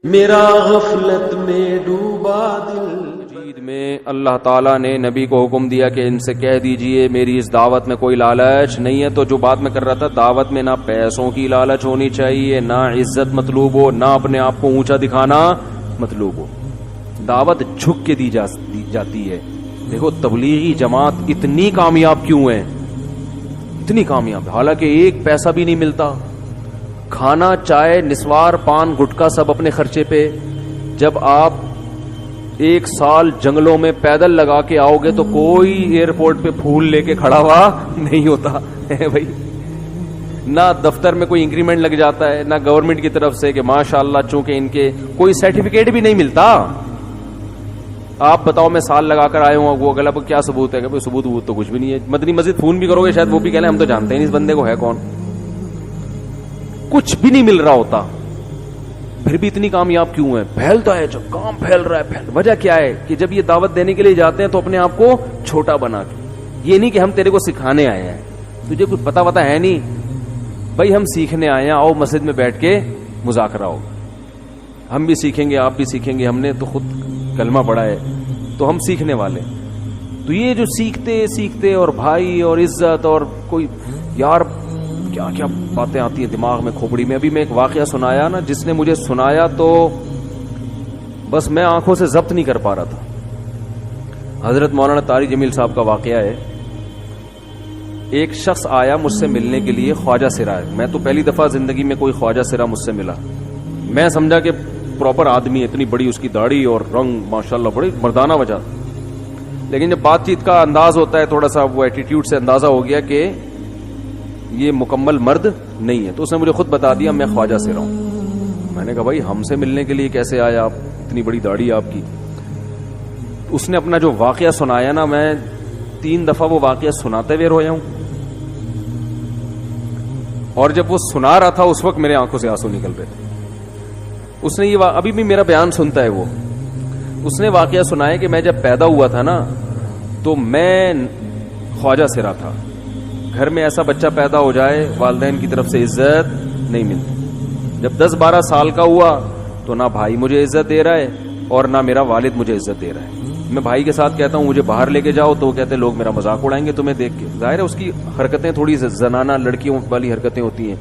میرا غفلت میں ڈوبا دل مجید میں اللہ تعالیٰ نے نبی کو حکم دیا کہ ان سے کہہ دیجئے میری اس دعوت میں کوئی لالچ نہیں ہے. تو جو بات میں کر رہا تھا, دعوت میں نہ پیسوں کی لالچ ہونی چاہیے, نہ عزت مطلوب ہو, نہ اپنے آپ کو اونچا دکھانا مطلوب ہو. دعوت جھک کے دی جاتی ہے. دیکھو تبلیغی جماعت اتنی کامیاب کیوں ہے, اتنی کامیاب, حالانکہ ایک پیسہ بھی نہیں ملتا. کھانا, چائے, نسوار, پان, گٹکا سب اپنے خرچے پہ. جب آپ ایک سال جنگلوں میں پیدل لگا کے آؤ گے تو کوئی ایئرپورٹ پہ پھول لے کے کھڑا ہوا نہیں ہوتا ہے بھائی. نہ دفتر میں کوئی انکریمنٹ لگ جاتا ہے, نہ گورنمنٹ کی طرف سے کہ ماشاءاللہ چونکہ ان کے کوئی سرٹیفکیٹ بھی نہیں ملتا. آپ بتاؤ میں سال لگا کر آئے ہوں, وہ اگلا کیا ثبوت ہے؟ کہ ثبوت تو کچھ بھی نہیں ہے. مدنی مسجد فون بھی کرو گے شاید وہ بھی کہہ لیں ہم تو جانتے ہیں نہیں اس بندے کو ہے کون. کچھ بھی نہیں مل رہا ہوتا, پھر بھی اتنی کامیاب کیوں ہے؟ پھیلتا ہے, جب کام پھیل رہا ہے. وجہ کیا ہے کہ جب یہ دعوت دینے کے لیے جاتے ہیں تو اپنے آپ کو چھوٹا بنا کے, یہ نہیں کہ ہم تیرے کو سکھانے آئے ہیں, تجھے کچھ پتا ہے نہیں بھائی, ہم سیکھنے آئے ہیں, آؤ مسجد میں بیٹھ کے مذاکرہ ہوگا, ہم بھی سیکھیں گے آپ بھی سیکھیں گے, ہم نے تو خود کلمہ پڑھا ہے تو ہم سیکھنے والے. تو یہ جو سیکھتے اور بھائی اور عزت اور کوئی یار کیا کیا باتیں آتی ہیں دماغ میں, کھوپڑی میں. ابھی میں ایک واقعہ سنایا نا, جس نے مجھے سنایا تو بس میں آنکھوں سے ضبط نہیں کر پا رہا تھا. حضرت مولانا طاری جمیل صاحب کا واقعہ ہے. ایک شخص آیا مجھ سے ملنے کے لیے, خواجہ سرا ہے. میں تو پہلی دفعہ زندگی میں کوئی خواجہ سرا مجھ سے ملا. میں سمجھا کہ پراپر آدمی ہے, اتنی بڑی اس کی داڑھی اور رنگ ماشاءاللہ بڑی مردانہ وجہ. لیکن جب بات چیت کا انداز ہوتا ہے تھوڑا سا, وہ ایٹیٹیوڈ سے اندازہ ہو گیا کہ یہ مکمل مرد نہیں ہے. تو اس نے مجھے خود بتا دیا میں خواجہ سے رہا ہوں. میں نے کہا بھائی ہم سے ملنے کے لیے کیسے آئے آپ, اتنی بڑی داڑھی آپ کی. اس نے اپنا جو واقعہ سنایا نا, میں 3 دفعہ وہ واقعہ سناتے ہوئے رویا ہوں. اور جب وہ سنا رہا تھا اس وقت میرے آنکھوں سے آنسو نکل رہے تھے. اس نے یہ ابھی بھی میرا بیان سنتا ہے وہ. اس نے واقعہ سنایا کہ میں جب پیدا ہوا تھا نا تو میں خواجہ سرا تھا. گھر میں ایسا بچہ پیدا ہو جائے والدین کی طرف سے عزت نہیں ملتی. جب 10-12 سال کا ہوا تو نہ بھائی مجھے عزت دے رہا ہے اور نہ میرا والد مجھے عزت دے رہا ہے. میں بھائی کے ساتھ کہتا ہوں مجھے باہر لے کے جاؤ تو وہ کہتے ہیں لوگ میرا مذاق اڑائیں گے تمہیں دیکھ کے. ظاہر ہے اس کی حرکتیں تھوڑی زنانہ لڑکیوں والی حرکتیں ہوتی ہیں.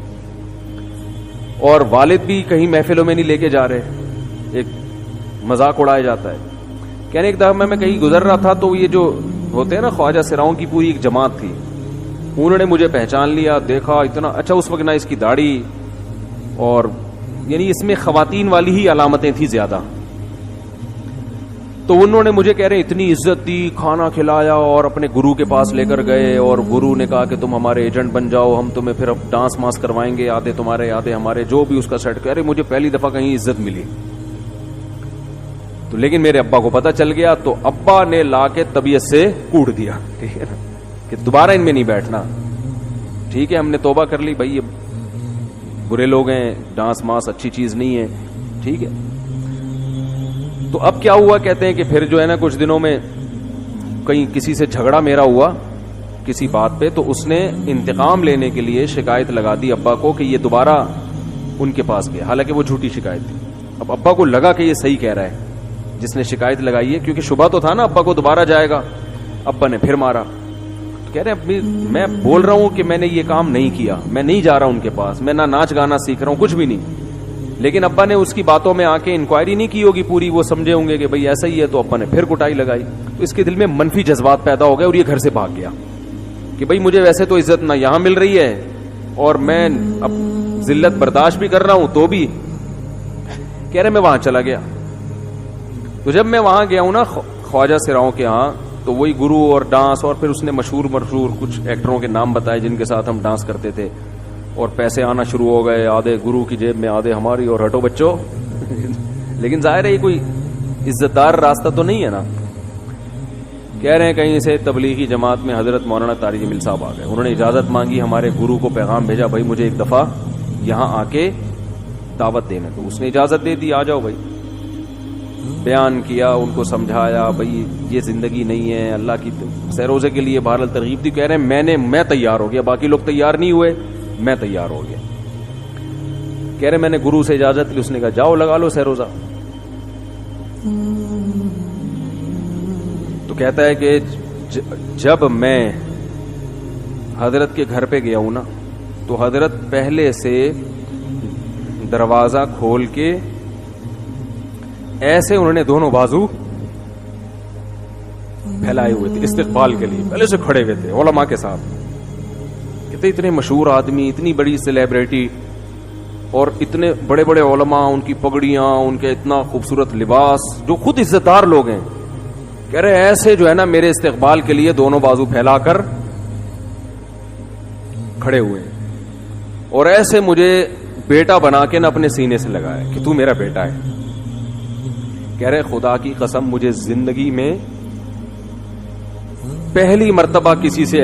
اور والد بھی کہیں محفلوں میں نہیں لے کے جا رہے, ایک مذاق اڑایا جاتا ہے. کہنے ایک دفعہ میں کہیں گزر رہا تھا تو یہ جو ہوتے ہیں نا خواجہ سراؤں کی پوری ایک جماعت تھی, انہوں نے مجھے پہچان لیا, دیکھا اتنا اچھا. اس وقت نہ اس کی داڑھی اور یعنی اس میں خواتین والی ہی علامتیں تھیں زیادہ. تو انہوں نے مجھے کہہ رہے اتنی عزت دی, کھانا کھلایا اور اپنے گرو کے پاس لے کر گئے. اور گرو نے کہا کہ تم ہمارے ایجنٹ بن جاؤ, ہم تمہیں پھر اب ڈانس ماس کروائیں گے, آدھے تمہارے آدھے ہمارے, جو بھی اس کا سیٹ. کہہ رہے مجھے پہلی دفعہ کہیں عزت ملی. تو لیکن میرے ابا کو پتہ چل گیا تو ابا نے لا کے طبیعت سے کوٹ دیا, ٹھیک ہے نا, کہ دوبارہ ان میں نہیں بیٹھنا. ٹھیک ہے ہم نے توبہ کر لی بھائی, یہ برے لوگ ہیں, ڈانس ماس اچھی چیز نہیں ہے, ٹھیک ہے. تو اب کیا ہوا, کہتے ہیں کہ پھر جو ہے نا کچھ دنوں میں کہیں کسی سے جھگڑا میرا ہوا کسی بات پہ, تو اس نے انتقام لینے کے لیے شکایت لگا دی ابا کو کہ یہ دوبارہ ان کے پاس گیا. حالانکہ وہ جھوٹی شکایت تھی. اب ابا کو لگا کہ یہ صحیح کہہ رہا ہے جس نے شکایت لگائی ہے, کیونکہ شبہ تو تھا نا ابا کو دوبارہ جائے گا. ابا نے پھر مارا. کہہ رہے میں بول رہا ہوں کہ میں نے یہ کام نہیں کیا, میں نہیں جا رہا ان کے پاس, میں نہ ناچ گانا سیکھ رہا ہوں, کچھ بھی نہیں. لیکن ابا نے اس کی باتوں میں آ کے انکوائری نہیں کی ہوگی پوری, وہ سمجھے ہوں گے کہ بھئی ایسا ہی ہے. تو ابا نے پھر کٹائی لگائی. تو اس کے دل میں منفی جذبات پیدا ہو گئے اور یہ گھر سے بھاگ گیا کہ بھئی مجھے ویسے تو عزت نہ یہاں مل رہی ہے اور میں اب ذلت برداشت بھی کر رہا ہوں تو بھی. کہہ رہے میں وہاں چلا گیا. تو جب میں وہاں گیا ہوں نا خواجہ سراؤں کے ہاں, تو وہی گرو اور ڈانس, اور پھر اس نے مشہور کچھ ایکٹروں کے نام بتائے جن کے ساتھ ہم ڈانس کرتے تھے, اور پیسے آنا شروع ہو گئے, آدھے گرو کی جیب میں آدھے ہماری, اور ہٹو بچوں. لیکن ظاہر ہے یہ کوئی عزت دار راستہ تو نہیں ہے نا. کہہ رہے ہیں کہیں سے تبلیغی جماعت میں حضرت مولانا طاری جمیل صاحب آ گئے. انہوں نے اجازت مانگی, ہمارے گرو کو پیغام بھیجا بھائی مجھے ایک دفعہ یہاں آ کے دعوت دینا. تو اس نے اجازت دے دی, آ جاؤ بھائی. بیان کیا, ان کو سمجھایا بھئی یہ زندگی نہیں ہے, اللہ کی سیروزے کے لیے بہرحال ترغیب دی. کہہ رہے ہیں میں تیار ہو گیا, باقی لوگ تیار نہیں ہوئے, میں تیار ہو گیا. کہہ رہے میں نے گرو سے اجازت لی. اس نے کہا جاؤ لگا لو سہ روزہ. تو کہتا ہے کہ جب میں حضرت کے گھر پہ گیا ہوں نا تو حضرت پہلے سے دروازہ کھول کے ایسے انہوں نے دونوں بازو پھیلائے ہوئے تھے استقبال کے لیے, پہلے سے کھڑے ہوئے تھے علماء کے ساتھ. کہتے اتنے مشہور آدمی, اتنی بڑی سیلیبریٹی اور اتنے بڑے بڑے علماء, ان کی پگڑیاں, ان کے اتنا خوبصورت لباس, جو خود عزت دار لوگ ہیں, کہہ رہے ایسے جو ہے نا میرے استقبال کے لیے دونوں بازو پھیلا کر کھڑے ہوئے ہیں, اور ایسے مجھے بیٹا بنا کے نہ اپنے سینے سے لگایا کہ تو میرا بیٹا ہے. کہہ رہے خدا کی قسم مجھے زندگی میں پہلی مرتبہ کسی سے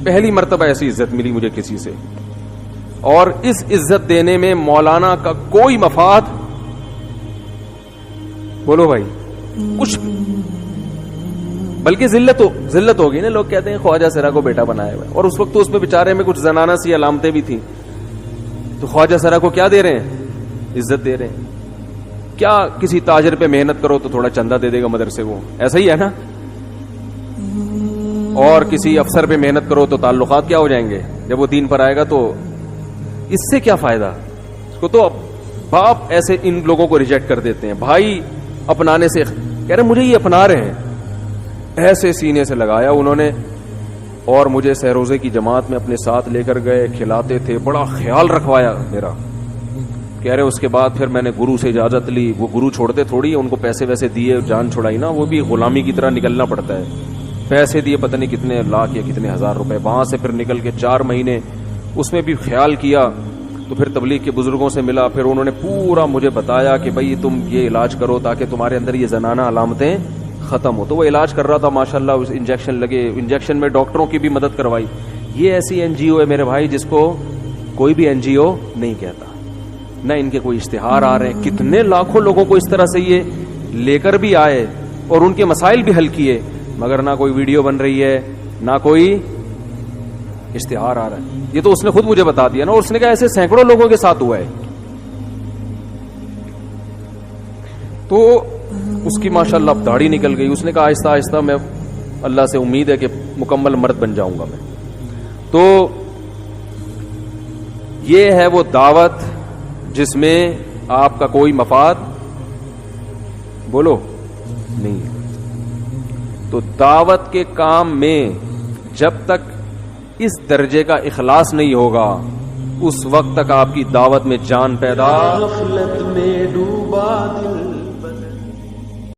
پہلی مرتبہ ایسی عزت ملی مجھے کسی سے, اور اس عزت دینے میں مولانا کا کوئی مفاد, بولو بھائی, کچھ بلکہ ذلت ہوگی نا. لوگ کہتے ہیں خواجہ سرا کو بیٹا بنایا ہوا ہے, اور اس وقت تو اس میں بیچارے میں کچھ زنانہ سی علامتیں بھی تھیں, تو خواجہ سرا کو کیا دے رہے ہیں, عزت دے رہے ہیں. کیا کسی تاجر پہ محنت کرو تو تھوڑا چندہ دے دے گا مدرسے, وہ ایسا ہی ہے نا. اور کسی افسر پہ محنت کرو تو تعلقات کیا ہو جائیں گے, جب وہ دین پر آئے گا تو اس سے کیا فائدہ. اس کو تو باپ ایسے ان لوگوں کو ریجیکٹ کر دیتے ہیں, بھائی اپنانے سے. کہہ رہے مجھے یہ اپنا رہے ہیں, ایسے سینے سے لگایا انہوں نے, اور مجھے سہ روزے کی جماعت میں اپنے ساتھ لے کر گئے, کھلاتے تھے, بڑا خیال رکھوایا میرا. کہہ رہے اس کے بعد پھر میں نے گرو سے اجازت لی. وہ گرو چھوڑتے تھوڑی, ان کو پیسے ویسے دیے, جان چھڑائی نا, وہ بھی غلامی کی طرح نکلنا پڑتا ہے. پیسے دیے پتہ نہیں کتنے لاکھ یا کتنے ہزار روپے, وہاں سے پھر نکل کے 4 مہینے اس میں بھی خیال کیا. تو پھر تبلیغ کے بزرگوں سے ملا, پھر انہوں نے پورا مجھے بتایا کہ بھائی تم یہ علاج کرو تاکہ تمہارے اندر یہ زنانہ علامتیں ختم ہو. تو وہ علاج کر رہا تھا ماشاءاللہ, انجیکشن لگے, انجیکشن میں ڈاکٹروں کی بھی مدد کروائی. یہ ایسی NGO ہے میرے بھائی جس کو کوئی بھی NGO نہیں کہتا, نہ ان کے کوئی اشتہار آ رہے ہیں. کتنے لاکھوں لوگوں کو اس طرح سے یہ لے کر بھی آئے اور ان کے مسائل بھی حل کیے, مگر نہ کوئی ویڈیو بن رہی ہے, نہ کوئی اشتہار آ رہا ہے. یہ تو اس نے خود مجھے بتا دیا نا, اور اس نے کہا ایسے سینکڑوں لوگوں کے ساتھ ہوا ہے. تو اس کی ماشاءاللہ اب داڑھی نکل گئی. اس نے کہا آہستہ آہستہ میں اللہ سے امید ہے کہ مکمل مرد بن جاؤں گا میں. تو یہ ہے وہ دعوت جس میں آپ کا کوئی مفاد بولو نہیں. تو دعوت کے کام میں جب تک اس درجے کا اخلاص نہیں ہوگا اس وقت تک آپ کی دعوت میں جان پیدا غفلت میں ڈوبا دل